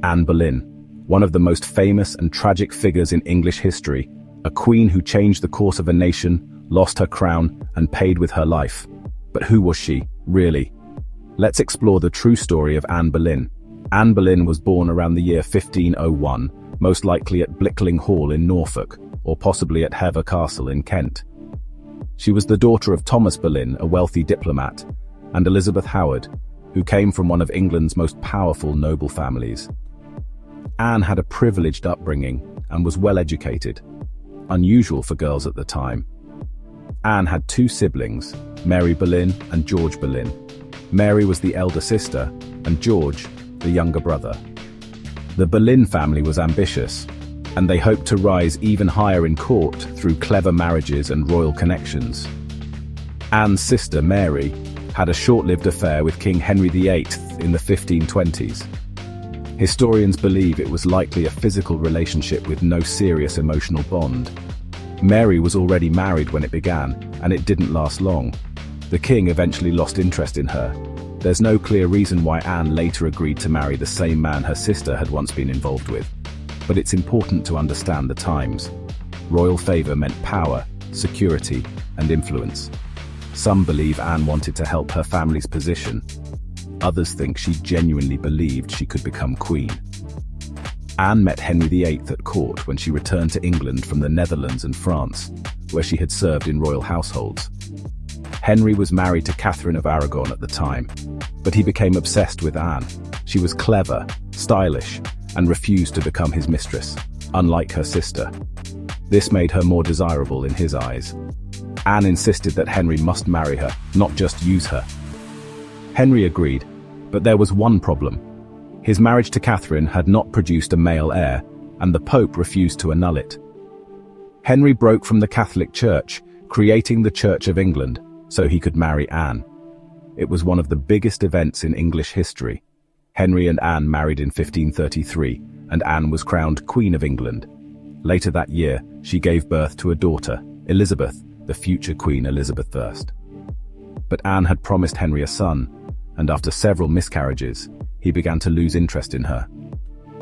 Anne Boleyn, one of the most famous and tragic figures in English history, a queen who changed the course of a nation, lost her crown, and paid with her life. But who was she, really? Let's explore the true story of Anne Boleyn. Anne Boleyn was born around the year 1501, most likely at Blickling Hall in Norfolk, or possibly at Hever Castle in Kent. She was the daughter of Thomas Boleyn, a wealthy diplomat, and Elizabeth Howard, who came from one of England's most powerful noble families. Anne had a privileged upbringing and was well educated, unusual for girls at the time. Anne had two siblings, Mary Boleyn and George Boleyn. Mary was the elder sister, and George, the younger brother. The Boleyn family was ambitious, and they hoped to rise even higher in court through clever marriages and royal connections. Anne's sister, Mary, had a short-lived affair with King Henry VIII in the 1520s. Historians believe it was likely a physical relationship with no serious emotional bond. Mary was already married when it began, and it didn't last long. The king eventually lost interest in her. There's no clear reason why Anne later agreed to marry the same man her sister had once been involved with. But it's important to understand the times. Royal favor meant power, security, and influence. Some believe Anne wanted to help her family's position. Others think she genuinely believed she could become queen. Anne met Henry VIII at court when she returned to England from the Netherlands and France, where she had served in royal households. Henry was married to Catherine of Aragon at the time, but he became obsessed with Anne. She was clever, stylish, and refused to become his mistress, unlike her sister. This made her more desirable in his eyes. Anne insisted that Henry must marry her, not just use her. Henry agreed, but there was one problem. His marriage to Catherine had not produced a male heir, and the Pope refused to annul it. Henry broke from the Catholic Church, creating the Church of England, so he could marry Anne. It was one of the biggest events in English history. Henry and Anne married in 1533, and Anne was crowned Queen of England. Later that year, she gave birth to a daughter, Elizabeth, the future Queen Elizabeth I. But Anne had promised Henry a son, and after several miscarriages, he began to lose interest in her.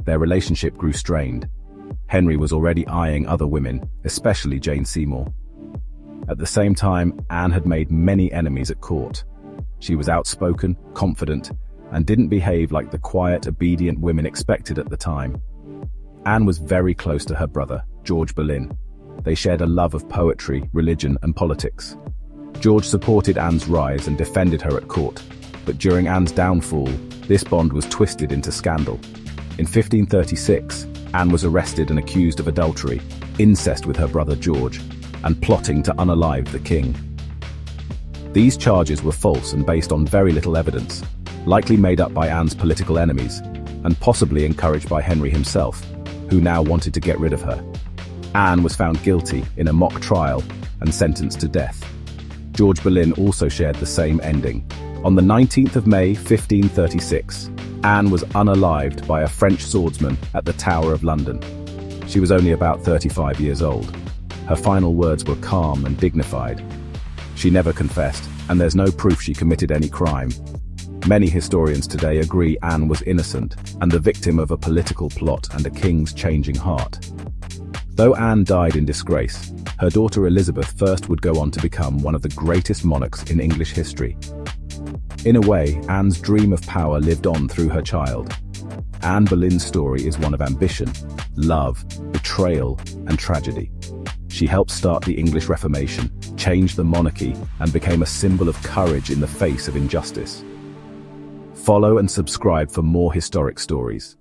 Their relationship grew strained. Henry was already eyeing other women, especially Jane Seymour. At the same time, Anne had made many enemies at court. She was outspoken, confident, and didn't behave like the quiet, obedient women expected at the time. Anne was very close to her brother, George Boleyn. They shared a love of poetry, religion, and politics. George supported Anne's rise and defended her at court, but during Anne's downfall, this bond was twisted into scandal. In 1536, Anne was arrested and accused of adultery, incest with her brother George, and plotting to unalive the king. These charges were false and based on very little evidence, likely made up by Anne's political enemies, and possibly encouraged by Henry himself, who now wanted to get rid of her. Anne was found guilty in a mock trial and sentenced to death. George Boleyn also shared the same ending. On the 19th of May, 1536, Anne was unalived by a French swordsman at the Tower of London. She was only about 35 years old. Her final words were calm and dignified. She never confessed, and there's no proof she committed any crime. Many historians today agree Anne was innocent and the victim of a political plot and a king's changing heart. Though Anne died in disgrace, her daughter Elizabeth I would go on to become one of the greatest monarchs in English history. In a way, Anne's dream of power lived on through her child. Anne Boleyn's story is one of ambition, love, betrayal, and tragedy. She helped start the English Reformation, changed the monarchy, and became a symbol of courage in the face of injustice. Follow and subscribe for more historic stories.